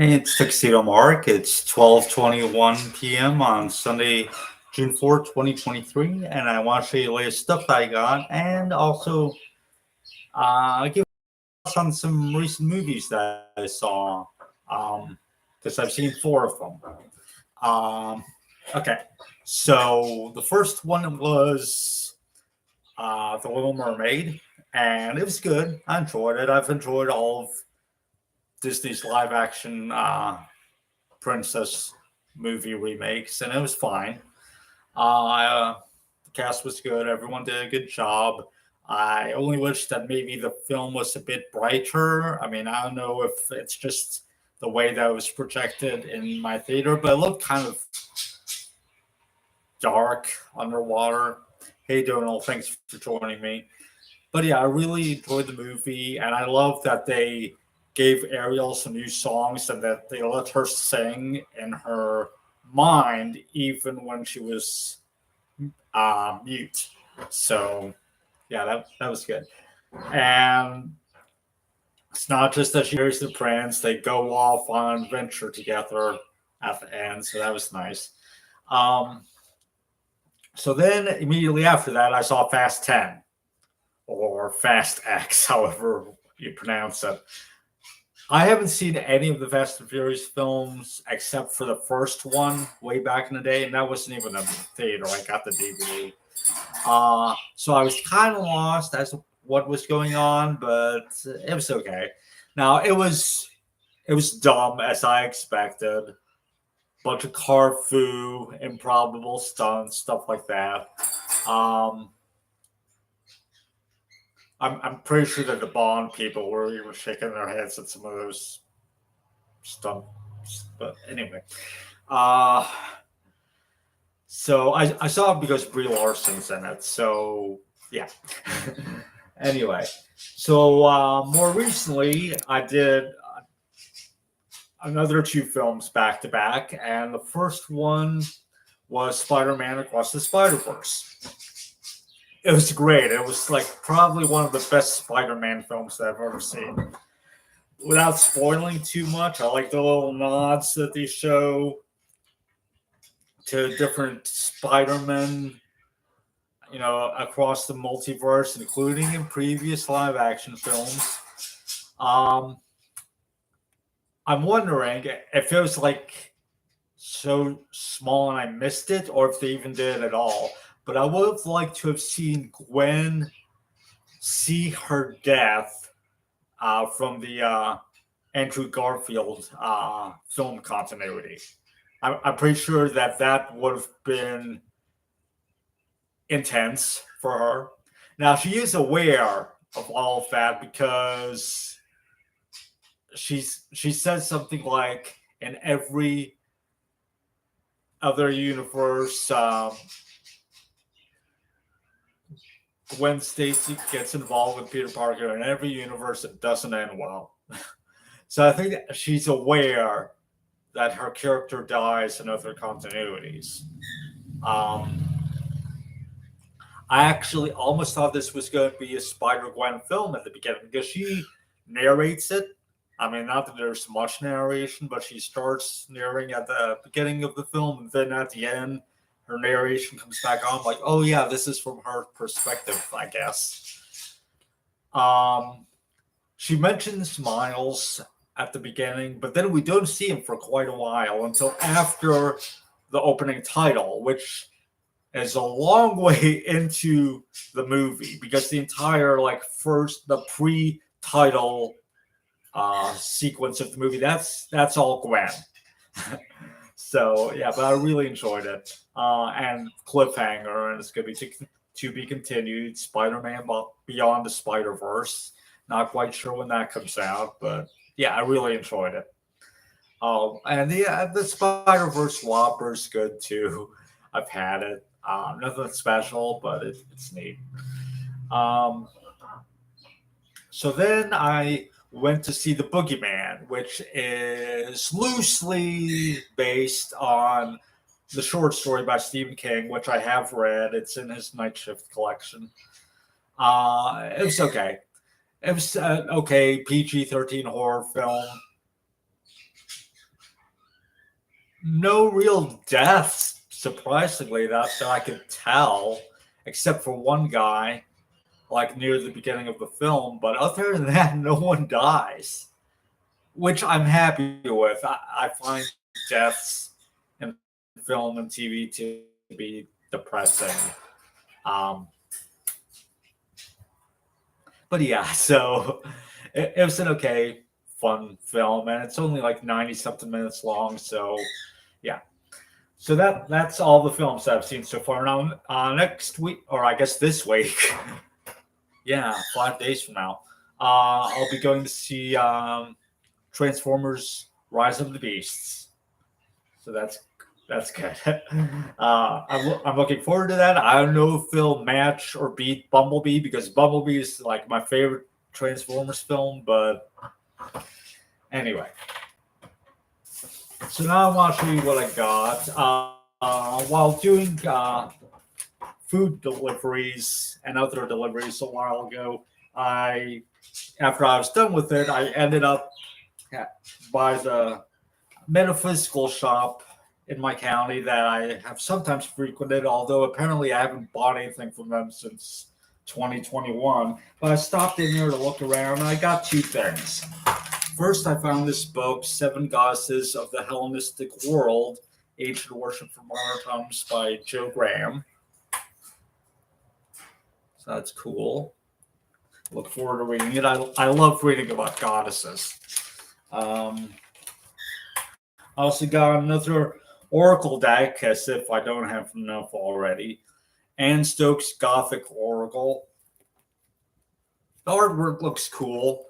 Hey, it's Tuxedo Mark. It's 12:21 p.m. on Sunday, June 4th, 2023, and I want to show you the latest stuff I got and also give us on some recent movies that I saw because I've seen four of them. Um, okay, so the first one was The Little Mermaid, and it was good. I enjoyed it. I've enjoyed all of Disney's live action princess movie remakes, and it was fine. The cast was good. Everyone did a good job. I only wish that maybe the film was a bit brighter. I mean, I don't know if it's just the way that it was projected in my theater, but it looked kind of dark underwater. Hey, Donald, thanks for joining me. But yeah, I really enjoyed the movie, and I love that they gave Ariel some new songs and that they let her sing in her mind even when she was mute. So yeah, that was good. And it's not just that she marries the prince; they go off on an adventure together at the end. So that was nice. Um, so then immediately after that, I saw Fast 10 or Fast X, however you pronounce it. I haven't seen any of the Fast and Furious films except for the first one way back in the day, and that wasn't even a theater. I got the DVD. So I was kind of lost as to what was going on, but it was okay. Now it was dumb as I expected. Bunch of car foo, improbable stunts, stuff like that. Um, I'm pretty sure that the Bond people were even shaking their heads at some of those stunts. But anyway, uh, so I saw it because Brie Larson's in it. So yeah. Anyway, so more recently, I did another two films back to back, and the first one was Spider-Man Across the Spider-Verse. It was great. It was like probably one of the best Spider-Man films that I've ever seen. Without spoiling too much, I like the little nods that they show to different Spider-Men, across the multiverse, including in previous live action films. Um, I'm wondering if it was like so small and I missed it, or if they even did it at all. But I would have liked to have seen Gwen see her death from the Andrew Garfield film continuity. I'm pretty sure that that would have been intense for her. Now she is aware of all of that because she says something like in every other universe, Gwen Stacy gets involved with Peter Parker. In every universe, it doesn't end well. So I think that she's aware that her character dies in other continuities. Um, I actually almost thought this was going to be a Spider Gwen film at the beginning because she narrates it. I mean, not that there's much narration, but she starts narrating at the beginning of the film, and then at the end, her narration comes back on. Like, oh yeah, this is from her perspective, I guess. Um, she mentions Miles at the beginning, but then we don't see him for quite a while until after the opening title, which is a long way into the movie because the entire the pre-title sequence of the movie that's all Gwen. So yeah, but I really enjoyed it. And cliffhanger, and it's going to be continued. Spider-Man Beyond the Spider-Verse. Not quite sure when that comes out, but yeah, I really enjoyed it. And the Spider Verse Whopper's good too. I've had it. Nothing special, but it's neat. Um, so then I went to see The Boogeyman, which is loosely based on the short story by Stephen King, which I have read. It's in his Night Shift collection. It was okay. It was okay PG-13 horror film. no real deaths, surprisingly, that I could tell, except for one guy, like near the beginning of the film. But other than that, no one dies, which I'm happy with. I find deaths in film and TV to be depressing. Um, but yeah, so it was an okay, fun film, and it's only like 90 something minutes long. So yeah, so that's all the films that I've seen so far. Now, next week, or I guess this week, yeah, 5 days from now, I'll be going to see Transformers: Rise of the Beasts. So that's good. I'm looking forward to that. I don't know if they'll match or beat Bumblebee because Bumblebee is like my favorite Transformers film. But anyway, so now I want to show you what I got. While doing food deliveries and other deliveries a while ago, I after I was done with it, I ended up by the metaphysical shop in my county that I have sometimes frequented, although apparently I haven't bought anything from them since 2021. But I stopped in here to look around and I got two things. First, I found this book, Seven Goddesses of the Hellenistic World, Ancient Worship for Modern Times by Joe Graham. So that's cool. Look forward to reading it. I love reading about goddesses. I also got another Oracle deck, as if I don't have enough already. Anne Stokes Gothic Oracle. The artwork looks cool.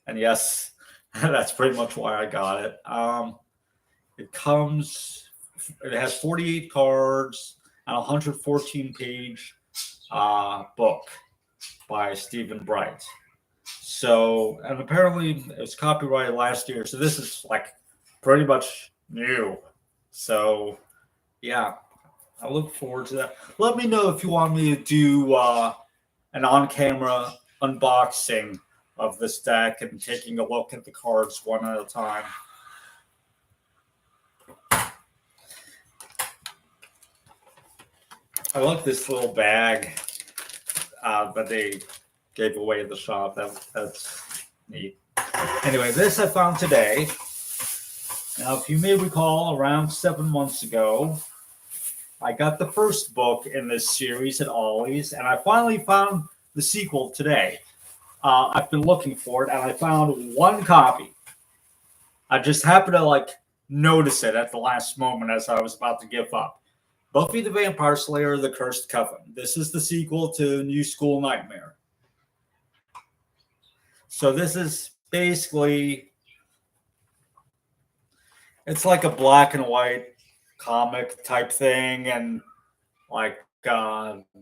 And yes, that's pretty much why I got it. It has 48 cards and a 114-page book by Stephen Bright. So, and apparently it was copyrighted last year. So this is like pretty much new. So, yeah, I look forward to that. Let me know if you want me to do an on camera unboxing of this deck and taking a look at the cards one at a time. I like this little bag that they gave away at the shop. That's neat. Anyway, this I found today. Now, if you may recall, around 7 months ago, I got the first book in this series at Ollie's, and I finally found the sequel today. I've been looking for it, and I found one copy. I just happened to notice it at the last moment as I was about to give up. Buffy the Vampire Slayer: The Cursed Coven. This is the sequel to New School Nightmare. So this is basically, it's like a black and white comic type thing, and like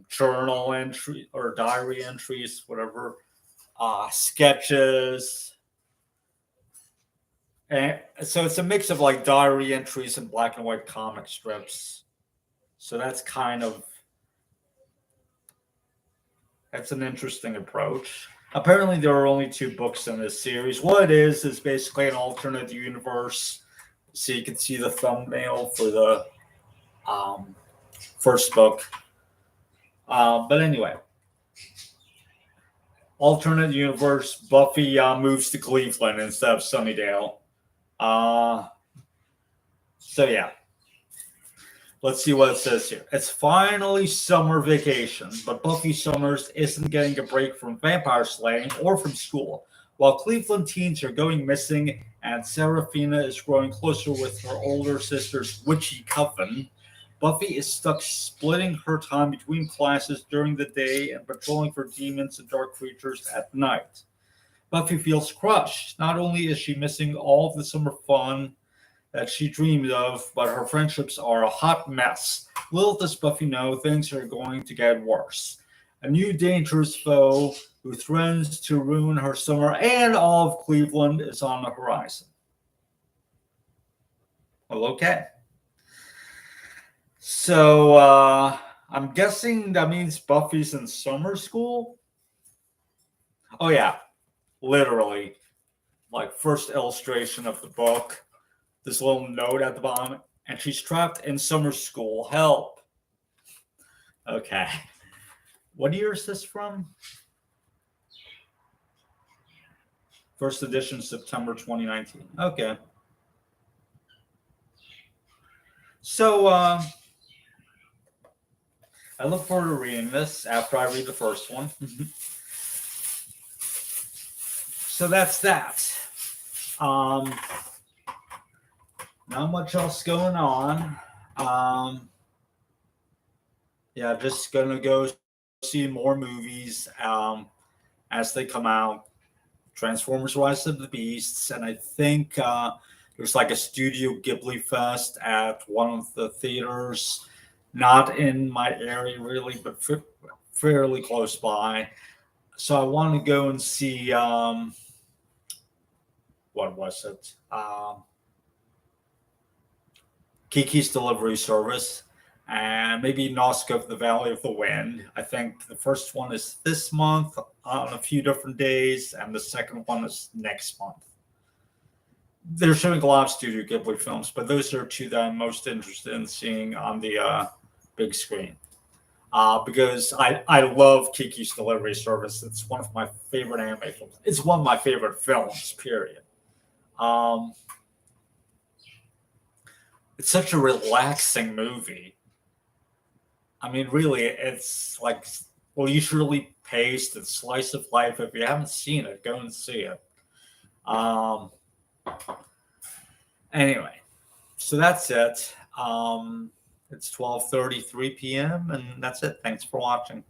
journal entry or diary entries, whatever, sketches. And so it's a mix of like diary entries and black and white comic strips. So that's an interesting approach. Apparently, there are only 2 books in this series. What it is basically an alternate universe. So you can see the thumbnail for the first book. But anyway, alternate universe. Buffy moves to Cleveland instead of Sunnydale. So yeah. Let's see what it says here. It's finally summer vacation, but Buffy Summers isn't getting a break from vampire slaying or from school. While Cleveland teens are going missing and Seraphina is growing closer with her older sister's witchy coven, Buffy is stuck splitting her time between classes during the day and patrolling for demons and dark creatures at night. Buffy feels crushed. Not only is she missing all of the summer fun that she dreamed of, but her friendships are a hot mess. Little does Buffy know things are going to get worse. A new dangerous foe who threatens to ruin her summer and all of Cleveland is on the horizon. Well, okay. So I'm guessing that means Buffy's in summer school? Oh, yeah. Literally. Like, first illustration of the book. This little note at the bottom. and she's trapped in summer school. Help. Okay. What year is this from? First edition, September 2019. Okay. So I look forward to reading this after I read the first one. So that's that. Not much else going on. Yeah, just gonna go see more movies as they come out. Transformers: Rise of the Beasts, and I think there's like a Studio Ghibli Fest at one of the theaters, not in my area really, but fairly close by. So I want to go and see what was it? Kiki's Delivery Service, and maybe Nosk of the Valley of the Wind. I think the first one is this month on a few different days, and the second one is next month. They're showing a lot of Studio Ghibli films, but those are two that I'm most interested in seeing on the big screen. Because I love Kiki's Delivery Service. It's one of my favorite anime films. It's one of my favorite films, period. It's such a relaxing movie. I mean, really, it's like leisurely paced and slice of life. If you haven't seen it, go and see it. Anyway, so that's it. It's 12:33 p.m. and that's it. Thanks for watching.